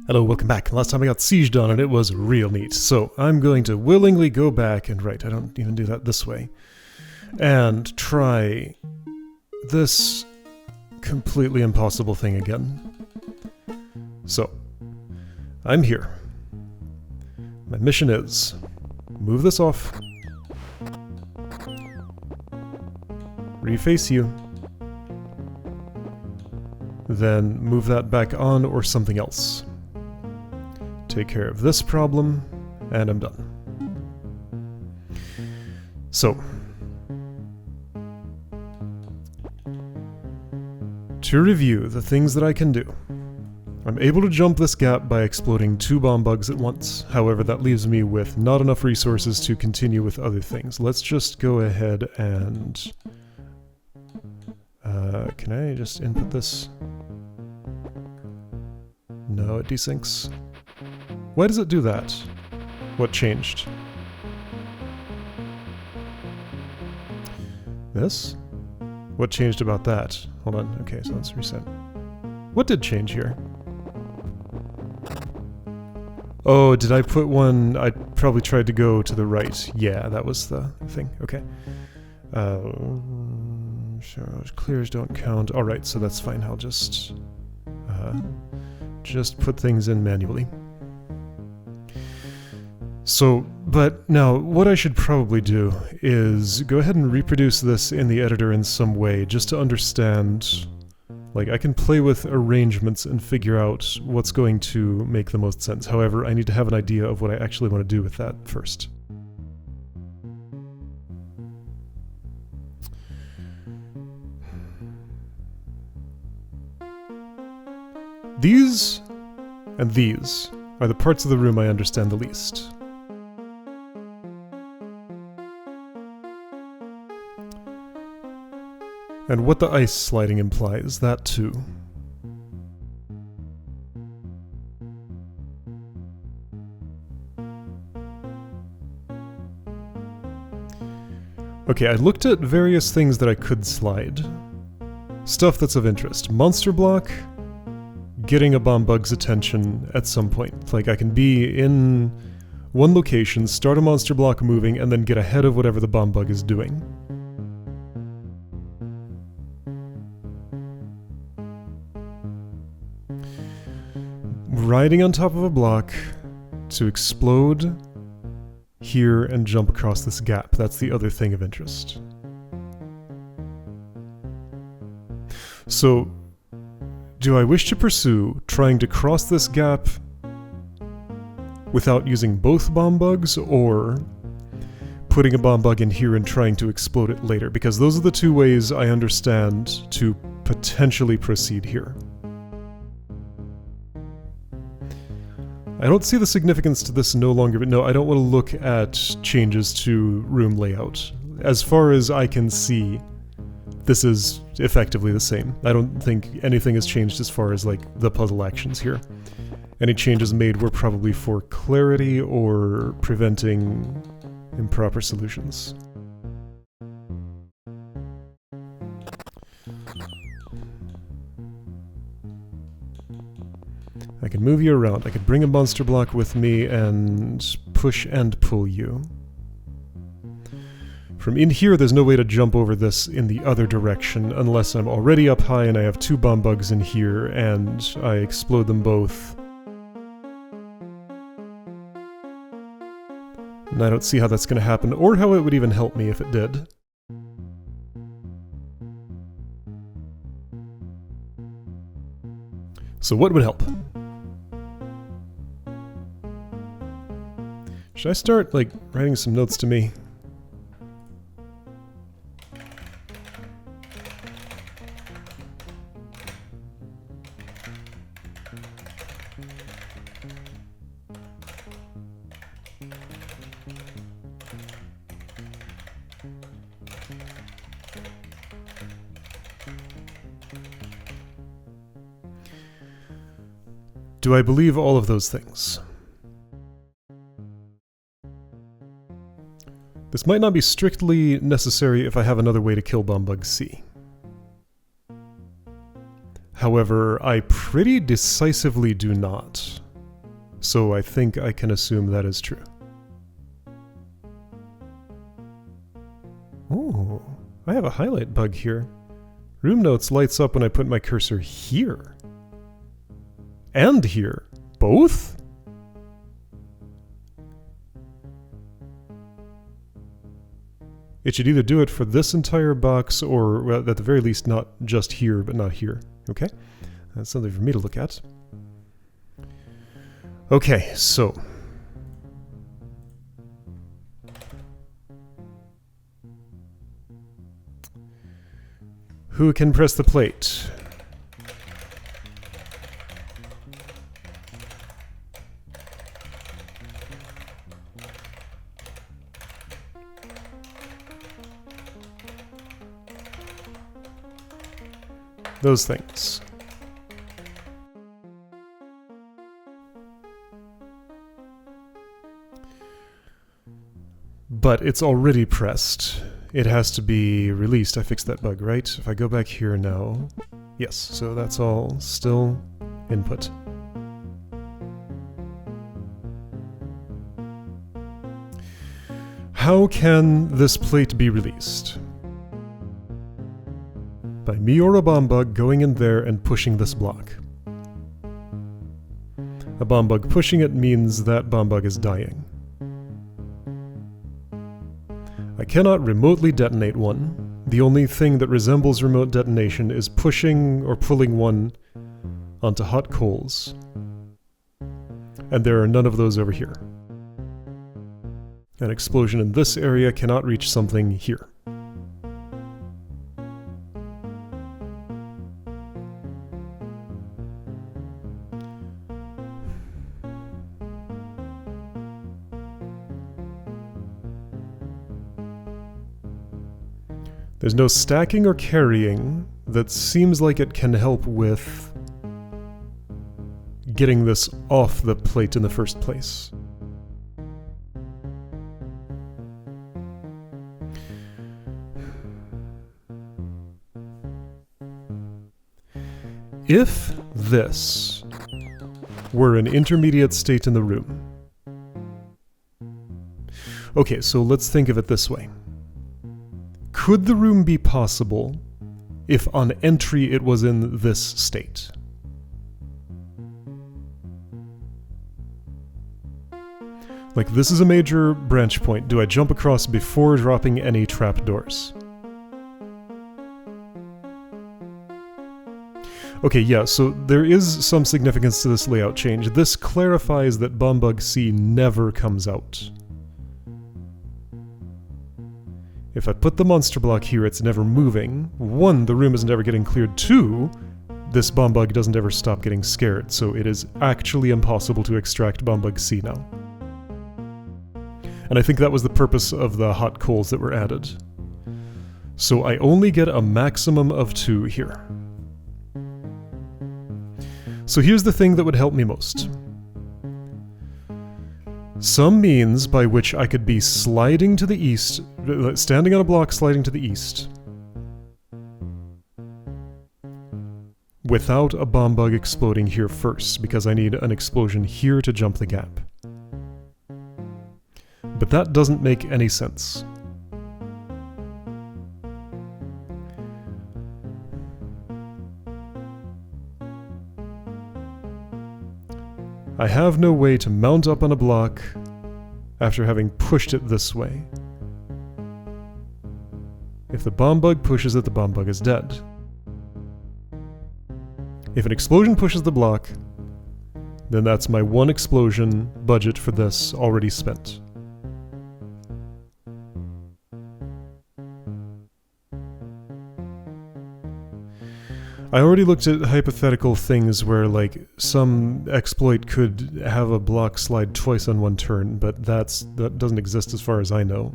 Hello, welcome back. Last time I got sieged on and it was real neat. So I'm going to willingly go back and I don't even do that this way, and try this completely impossible thing again. So, I'm here. My mission is move this off, reface you, then move that back on or something else. Take care of this problem, and I'm done. So, to review the things that I can do, I'm able to jump this gap by exploding 2 bomb bugs at once. However, that leaves me with not enough resources to continue with other things. Let's just go ahead and... can I just input this? No, it desyncs. Why does it do that? What changed? This? What changed about that? Hold on. Okay, so let's reset. What did change here? Oh, did I put one... I probably tried to go to the right. Yeah, that was the thing. Okay. Sure, clears don't count. Alright, so that's fine. I'll just put things in manually. So, but now, what I should probably do is go ahead and reproduce this in the editor in some way, just to understand... Like, I can play with arrangements and figure out what's going to make the most sense. However, I need to have an idea of what I actually want to do with that first. These and these are the parts of the room I understand the least. And what the ice sliding implies, that too. Okay, I looked at various things that I could slide. Stuff that's of interest. Monster block, getting a bomb bug's attention at some point. Like, I can be in one location, start a monster block moving, and then get ahead of whatever the bomb bug is doing. Riding on top of a block to explode here and jump across this gap. That's the other thing of interest. So, do I wish to pursue trying to cross this gap without using both bomb bugs, or putting a bomb bug in here and trying to explode it later? Because those are the two ways I understand to potentially proceed here. I don't see the significance to this no longer, but no, I don't want to look at changes to room layout. As far as I can see, this is effectively the same. I don't think anything has changed as far as, like, the puzzle actions here. Any changes made were probably for clarity or preventing improper solutions. I could move you around. I could bring a monster block with me and push and pull you. From in here, there's no way to jump over this in the other direction unless I'm already up high and I have 2 bomb bugs in here and I explode them both. And I don't see how that's going to happen, or how it would even help me if it did. So what would help? Should I start, like, writing some notes to me? Do I believe all of those things? This might not be strictly necessary if I have another way to kill Bombug C. However, I pretty decisively do not. So I think I can assume that is true. Oh, I have a highlight bug here. Room notes lights up when I put my cursor here. And here. Both? It should either do it for this entire box or, well, at the very least, not just here, but not here. Okay? That's something for me to look at. Okay, so... who can press the plate? Those things. But it's already pressed. It has to be released. I fixed that bug, right? If I go back here now... Yes, so that's all still input. How can this plate be released? By me or a bomb bug going in there and pushing this block. A bomb bug pushing it means that bomb bug is dying. I cannot remotely detonate one. The only thing that resembles remote detonation is pushing or pulling one onto hot coals. And there are none of those over here. An explosion in this area cannot reach something here. There's no stacking or carrying that seems like it can help with getting this off the plate in the first place. If this were an intermediate state in the room... Okay, so let's think of it this way. Could the room be possible if on entry it was in this state? Like, this is a major branch point. Do I jump across before dropping any trapdoors? Okay, yeah, so there is some significance to this layout change. This clarifies that Bombug C never comes out. If I put the monster block here, it's never moving. 1, the room isn't ever getting cleared. 2, this Bombug doesn't ever stop getting scared, so it is actually impossible to extract Bombug C now. And I think that was the purpose of the hot coals that were added. So I only get a maximum of 2 here. So here's the thing that would help me most. Some means by which I could be sliding to the east, standing on a block sliding to the east, without a bomb bug exploding here first, because I need an explosion here to jump the gap. But that doesn't make any sense. I have no way to mount up on a block after having pushed it this way. If the bomb bug pushes it, the bomb bug is dead. If an explosion pushes the block, then that's my 1 explosion budget for this already spent. I already looked at hypothetical things where, like, some exploit could have a block slide twice on 1 turn, but that doesn't exist as far as I know.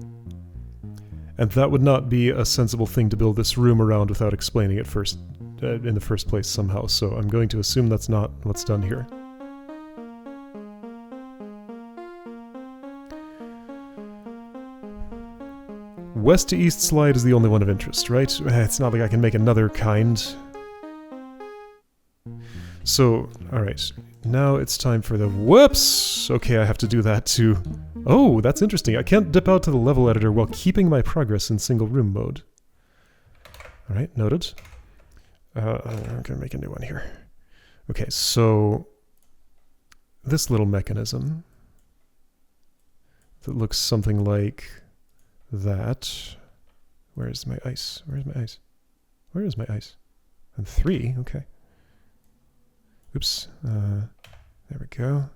And that would not be a sensible thing to build this room around without explaining it first, in the first place somehow, so I'm going to assume that's not what's done here. West to east slide is the only one of interest, right? It's not like I can make another kind. So, alright, Now it's time for the... Whoops! Okay, I have to do that too. Oh, that's interesting. I can't dip out to the level editor while keeping my progress in single room mode. Alright, noted. I'm gonna make a new one here. Okay, so... this little mechanism that looks something like that. Where's my ice? Where's my ice? Where is my ice? And 3, okay. Oops. There we go.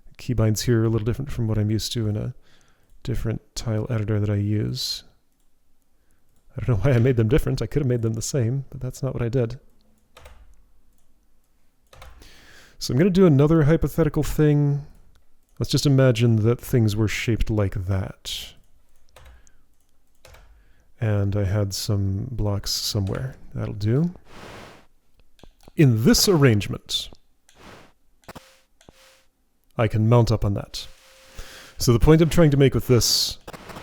The keybinds here are a little different from what I'm used to in a different tile editor that I use. I don't know why I made them different. I could have made them the same, but that's not what I did. So I'm going to do another hypothetical thing. Let's just imagine that things were shaped like that. And I had some blocks somewhere. That'll do. In this arrangement, I can mount up on that. So the point I'm trying to make with this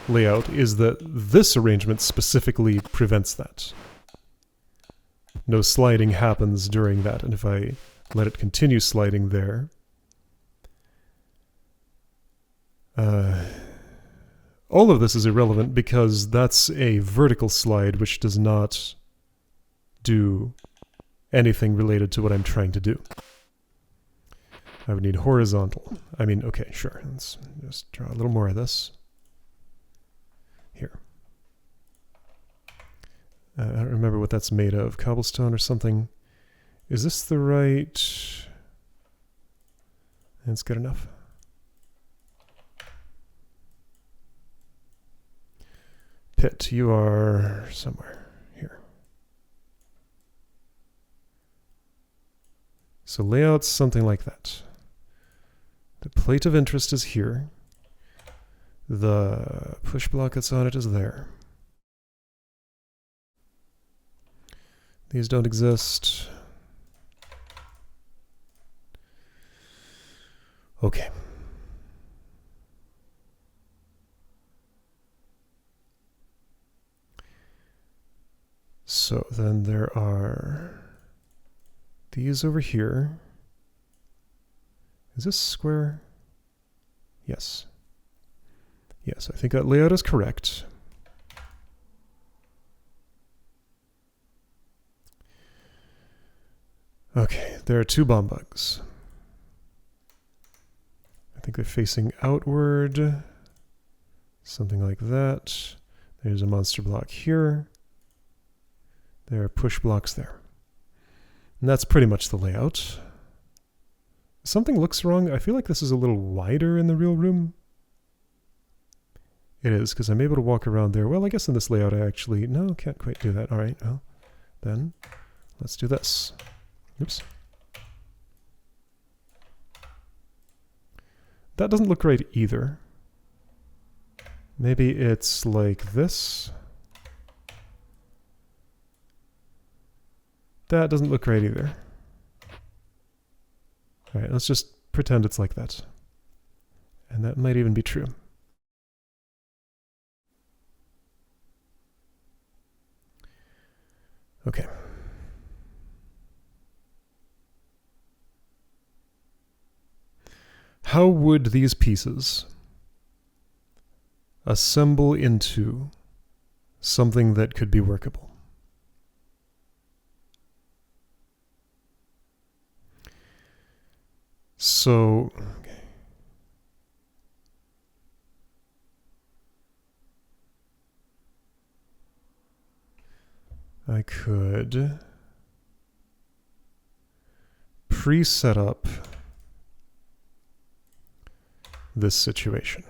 layout is that this arrangement specifically prevents that. No sliding happens during that, and if I let it continue sliding there, all of this is irrelevant because that's a vertical slide which does not do anything related to what I'm trying to do. I would need horizontal. I mean, okay, sure. Let's just draw a little more of this. Here. I don't remember what that's made of. Cobblestone or something. Is this the right... That's good enough. Pit, you are somewhere here. So layout's something like that. The plate of interest is here. The push block that's on it is there. These don't exist. Okay. So then there are these over here. Is this square? Yes. Yes, I think that layout is correct. Okay, there are 2 bomb bugs. I think they're facing outward. Something like that. There's a monster block here. There are push blocks there. And that's pretty much the layout. Something looks wrong. I feel like this is a little wider in the real room. It is, because I'm able to walk around there. Well, I guess in this layout I actually... No, can't quite do that. All right, well, then let's do this. Oops. That doesn't look right either. Maybe it's like this. That doesn't look right either. All right, let's just pretend it's like that. And that might even be true. Okay. How would these pieces assemble into something that could be workable? So, okay. I could pre-set up this situation.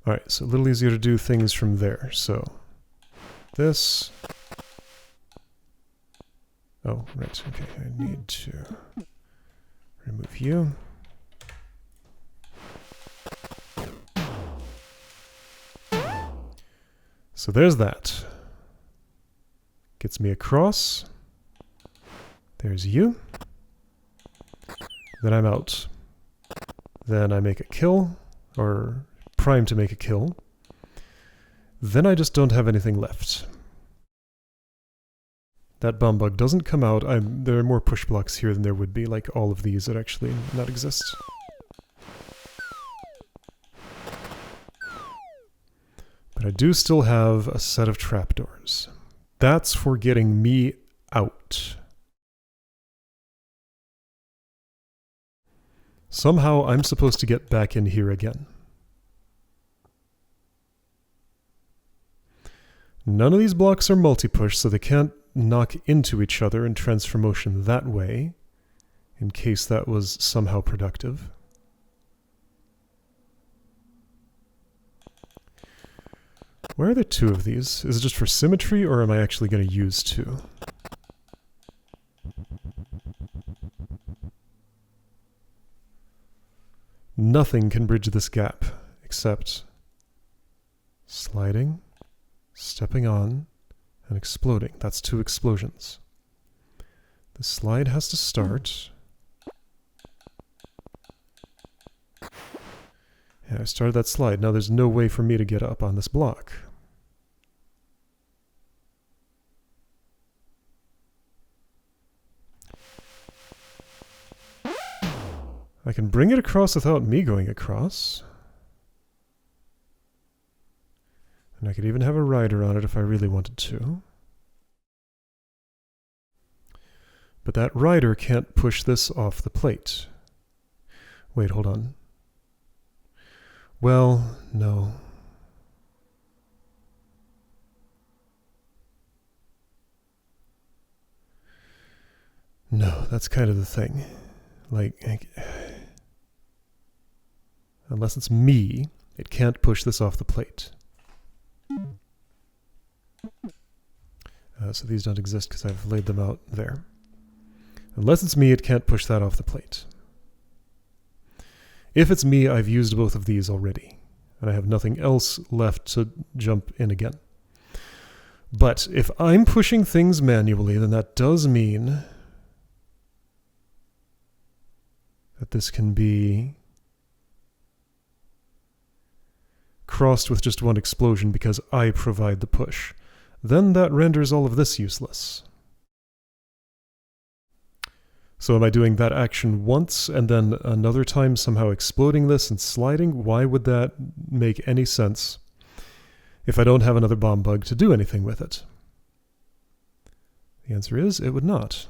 All right, so a little easier to do things from there. So this. Oh, right. Okay, I need to remove you. So there's that. Gets me across. There's you. Then I'm out. Then I make a kill, or prime to make a kill. then I just don't have anything left. That bomb bug doesn't come out. There are more push blocks here than there would be, like all of these that actually not exist. But I do still have a set of trapdoors. That's for getting me out. Somehow I'm supposed to get back in here again. None of these blocks are multi-push, so they can't knock into each other and transfer motion that way, in case that was somehow productive. Why are there two of these? Is it just for symmetry, or am I actually going to use two? Nothing can bridge this gap, except sliding, stepping on, and exploding. That's two explosions. The slide has to start. Yeah, I started that slide. Now there's no way for me to get up on this block. I can bring it across without me going across. And I could even have a rider on it if I really wanted to. But that rider can't push this off the plate. Wait, hold on. Well, no. No, that's kind of the thing. Like, unless it's me, it can't push this off the plate. So these don't exist because I've laid them out there. Unless it's me, it can't push that off the plate. If it's me, I've used both of these already, and I have nothing else left to jump in again. But if I'm pushing things manually, then that does mean that this can be crossed with just one explosion because I provide the push. Then that renders all of this useless. So am I doing that action once and then another time somehow exploding this and sliding? Why would that make any sense if I don't have another bomb bug to do anything with it? The answer is it would not.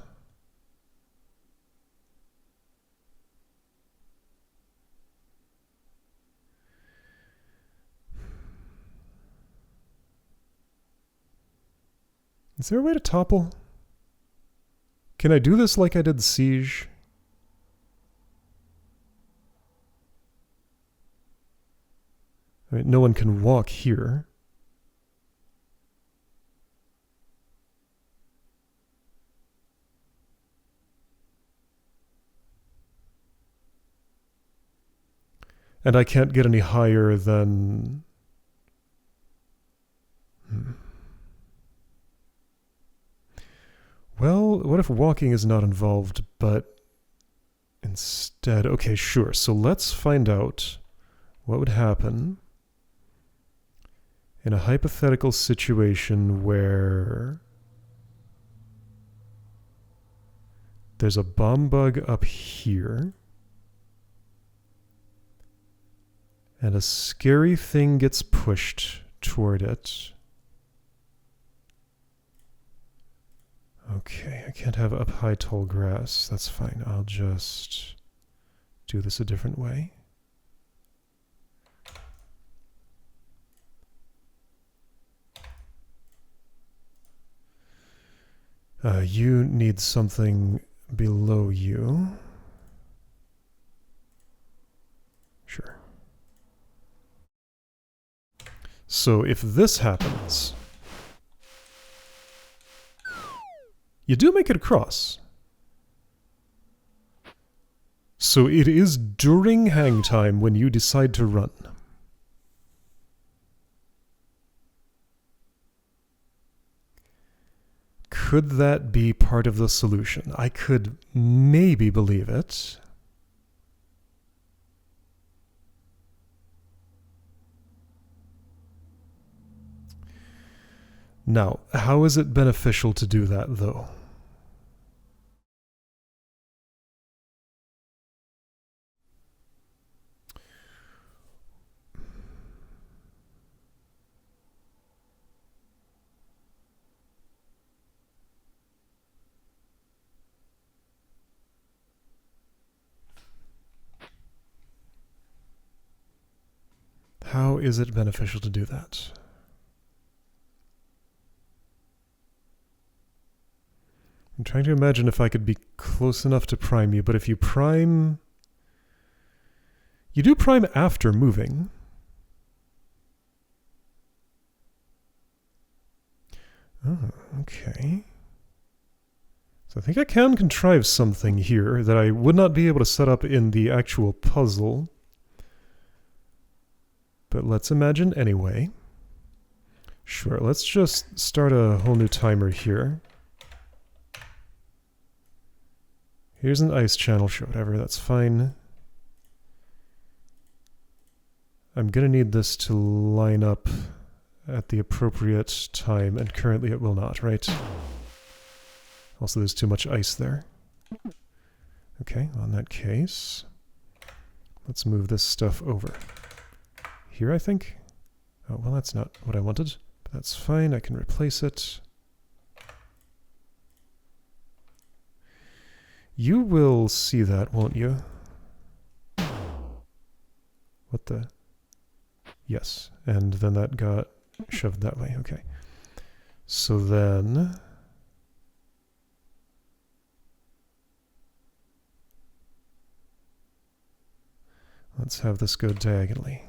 Is there a way to topple? Can I do this like I did Siege? I mean, no one can walk here. And I can't get any higher than... Well, what if walking is not involved, but instead... Okay, sure. So let's find out what would happen in a hypothetical situation where there's a bomb bug up here and a scary thing gets pushed toward it. Okay, I can't have up high tall grass. That's fine. I'll just do this a different way. You need something below you. Sure. So if this happens, you do make it across. So it is during hang time when you decide to run. Could that be part of the solution? I could maybe believe it. Now, how is it beneficial to do that, though? How is it beneficial to do that? I'm trying to imagine if I could be close enough to prime you, but if you prime... You do prime after moving. Oh, okay. So I think I can contrive something here that I would not be able to set up in the actual puzzle. But let's imagine anyway. Sure, let's just start a whole new timer here. Here's an ice channel, sure, whatever, that's fine. I'm gonna need this to line up at the appropriate time, and currently it will not, right? Also, there's too much ice there. Okay, well, in that case, let's move this stuff over. Here, I think? Oh, well, that's not what I wanted. But that's fine, I can replace it. You will see that, won't you? What the? Yes, and then that got shoved that way, okay. So then... let's have this go diagonally.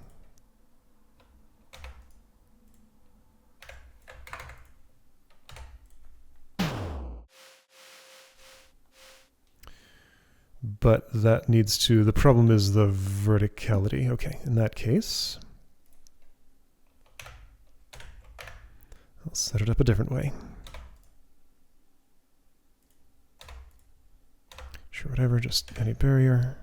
But that needs to... the problem is the verticality. Okay, in that case... I'll set it up a different way. Sure, whatever, just any barrier.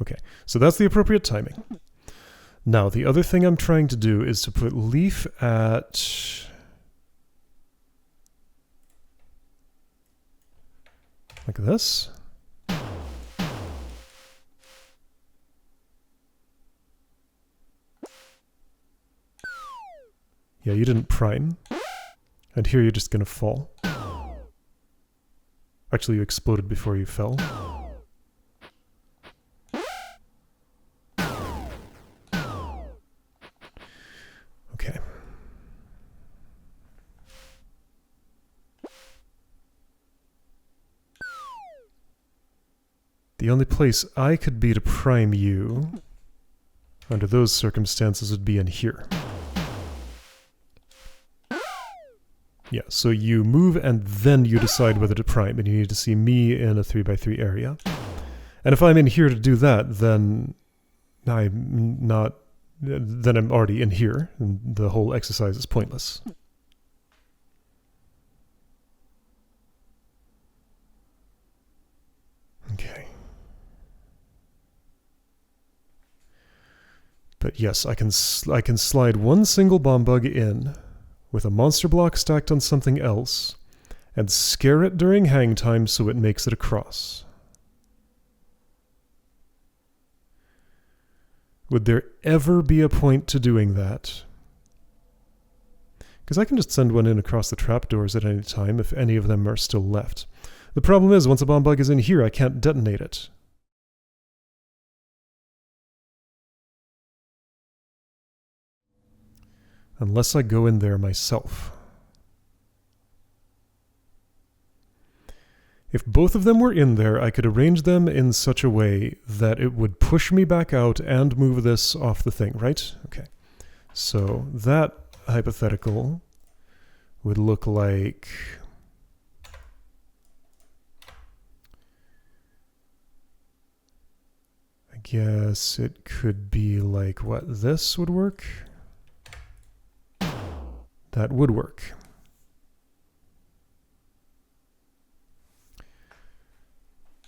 Okay, so that's the appropriate timing. Now, the other thing I'm trying to do is to put leaf at... like this. Yeah, you didn't prime. And here you're just gonna fall. Actually, you exploded before you fell. Okay. The only place I could be to prime you under those circumstances would be in here. Yeah, so you move and then you decide whether to prime, and you need to see me in a 3x3 area. And if I'm in here to do that, then I'm not... then I'm already in here, and the whole exercise is pointless. Okay. But yes, I can slide one single bomb bug in with a monster block stacked on something else, and scare it during hang time so it makes it across. Would there ever be a point to doing that? Because I can just send one in across the trapdoors at any time if any of them are still left. The problem is, once a bomb bug is in here, I can't detonate it. Unless I go in there myself. If both of them were in there, I could arrange them in such a way that it would push me back out and move this off the thing, right? Okay. So that hypothetical would look like... I guess it could be like what this would work. That would work.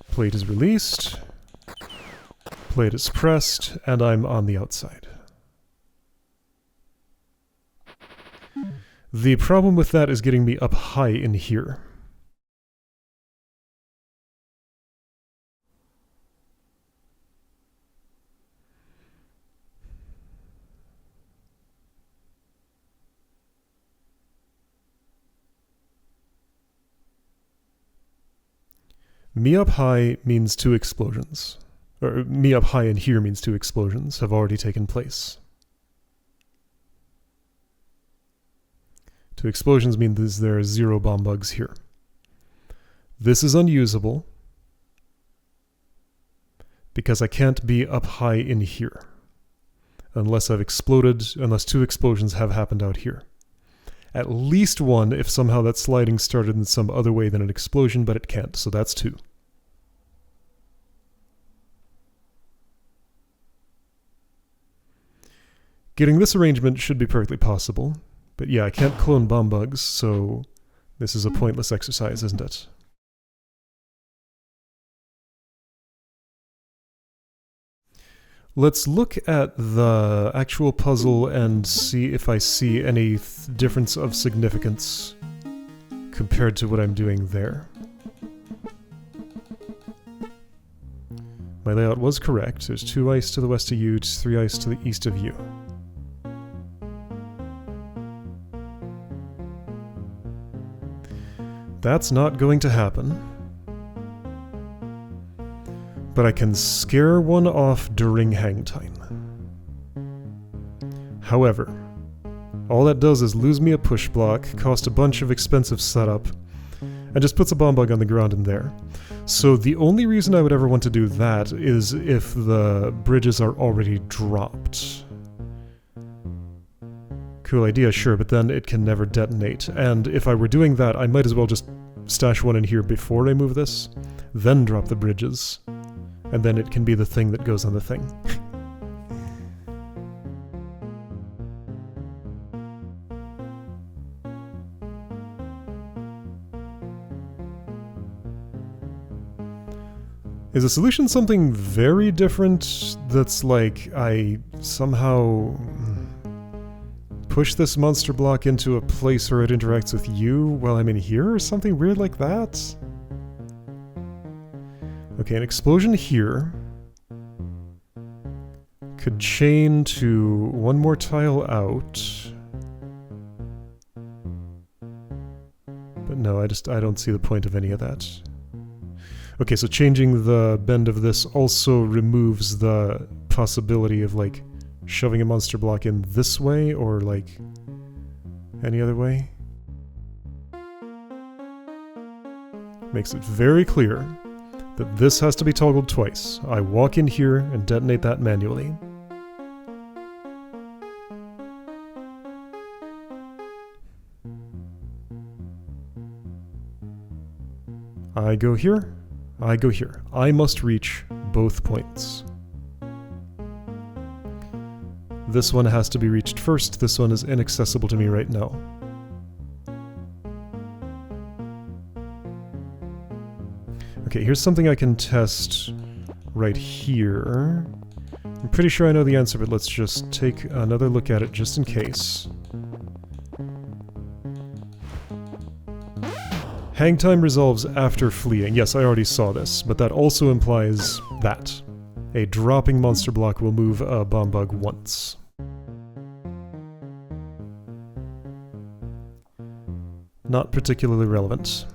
Plate is released, plate is pressed, and I'm on the outside. The problem with that is getting me up high in here. Me up high means 2 explosions. Or me up high in here means 2 explosions have already taken place. 2 explosions means there are 0 bomb bugs here. This is unusable because I can't be up high in here unless I've exploded, unless 2 explosions have happened out here. At least 1 if somehow that sliding started in some other way than an explosion, but it can't, so that's 2. Getting this arrangement should be perfectly possible, but yeah, I can't clone bomb bugs, so this is a pointless exercise, isn't it? Let's look at the actual puzzle and see if I see any difference of significance compared to what I'm doing there. My layout was correct. There's 2 ice to the west of you, 3 ice to the east of you. That's not going to happen. But I can scare one off during hang time. However, all that does is lose me a push block, cost a bunch of expensive setup, and just puts a bomb bug on the ground in there. So the only reason I would ever want to do that is if the bridges are already dropped. Cool idea, sure, but then it can never detonate. And if I were doing that, I might as well just stash one in here before I move this, then drop the bridges. And then it can be the thing that goes on the thing. Is the solution something very different that's like I somehow push this monster block into a place where it interacts with you while I'm in here or something weird like that? Okay, an explosion here could chain to 1 more tile out. But no, I don't see the point of any of that. Okay, so changing the bend of this also removes the possibility of, like, shoving a monster block in this way or, like, any other way. Makes it very clear that this has to be toggled twice. I walk in here and detonate that manually. I go here, I go here. I must reach both points. This one has to be reached first. This one is inaccessible to me right now. Okay, here's something I can test right here. I'm pretty sure I know the answer, but let's just take another look at it just in case. Hang time resolves after fleeing. Yes, I already saw this, but that also implies that. A dropping monster block will move a bomb bug once. Not particularly relevant.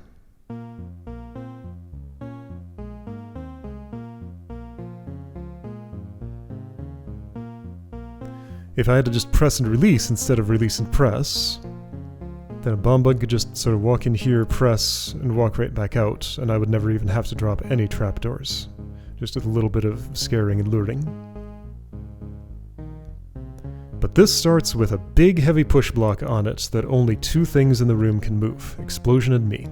If I had to just press and release instead of release and press, then a bomb bug could just sort of walk in here, press, and walk right back out, and I would never even have to drop any trapdoors. Just a little bit of scaring and luring. But this starts with a big heavy push block on it that only 2 things in the room can move: explosion and me.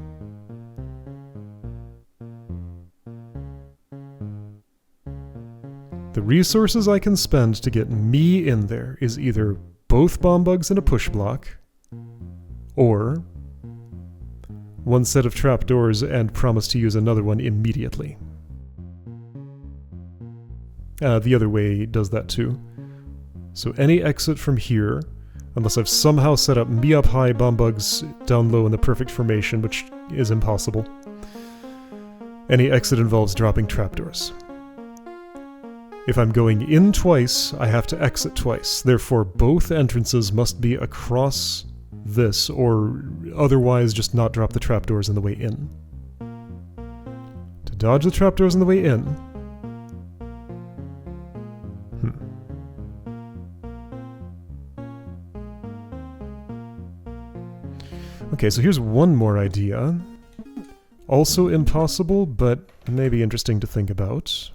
The resources I can spend to get me in there is either both bomb bugs and a push block, or 1 set of trapdoors and promise to use another one immediately. The other way does that too. So any exit from here, Unless I've somehow set up me up high, bomb bugs down low in the perfect formation, which is impossible. Any exit involves dropping trapdoors. If I'm going in twice, I have to exit twice. Therefore, both entrances must be across this, or otherwise just not drop the trapdoors on the way in. To dodge the trapdoors on the way in... Okay, so here's one more idea. Also impossible, but maybe interesting to think about.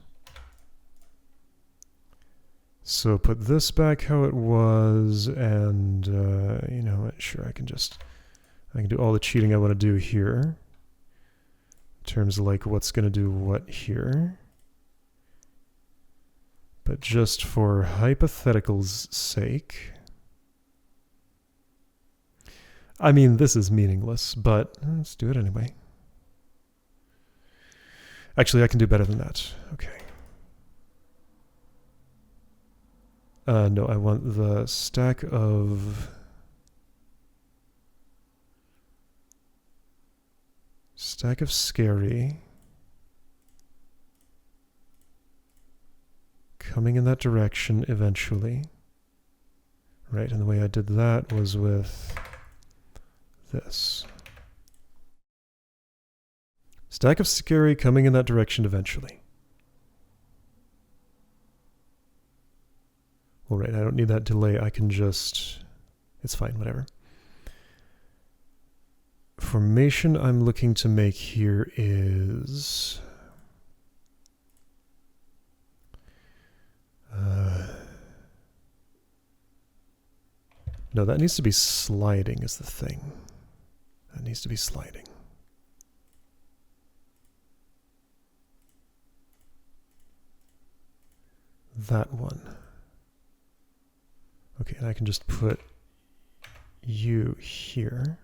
So put this back how it was, and, you know, sure, I can do all the cheating I want to do here. In terms of, like, what's going to do what here. But just for hypothetical's sake... I mean, this is meaningless, but let's do it anyway. Actually, I can do better than that. Okay. No, I want the stack of... Stack of scary. Coming in that direction eventually. Right, and the way I did that was with... this. Stack of scary coming in that direction eventually. Alright, I don't need that delay, I can just... It's fine, whatever. Formation I'm looking to make here is... No, that needs to be sliding is the thing. That needs to be sliding. That one. Okay, and I can just put you here.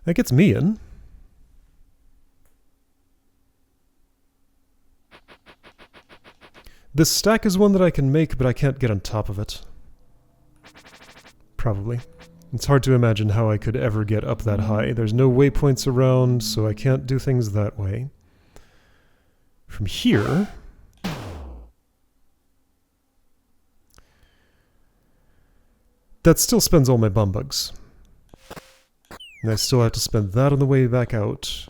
That gets me in. This stack is one that I can make, but I can't get on top of it. Probably. It's hard to imagine how I could ever get up that high. There's no waypoints around, so I can't do things that way. From here... that still spends all my bum bugs. And I still have to spend that on the way back out.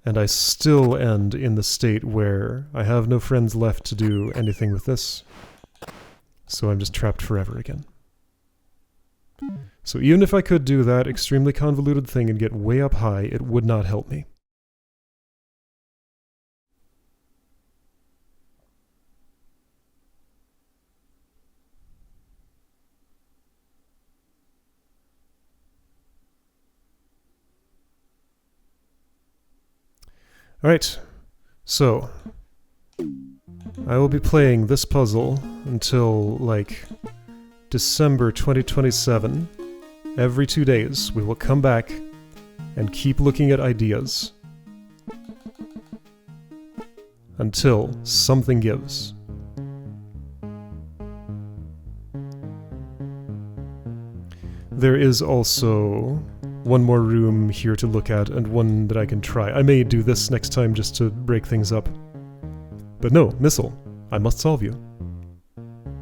And I still end in the state where I have no friends left to do anything with this. So I'm just trapped forever again. So even if I could do that extremely convoluted thing and get way up high, it would not help me. Alright, so I will be playing this puzzle until, like, December 2027. Every 2 days, we will come back and keep looking at ideas until something gives. There is also one more room here to look at, and one that I can try. I may do this next time just to break things up. But no, Missile, I must solve you.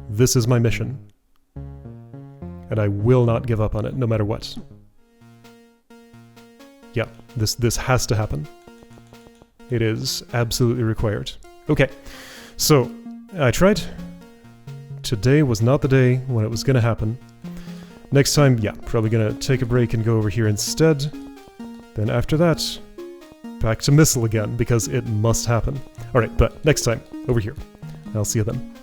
This is my mission. And I will not give up on it, no matter what. Yeah, this has to happen. It is absolutely required. Okay, so, I tried. Today was not the day when it was gonna happen. Next time, yeah, probably gonna take a break and go over here instead. Then after that, back to Missile again, because it must happen. Alright, but next time, over here. I'll see you then.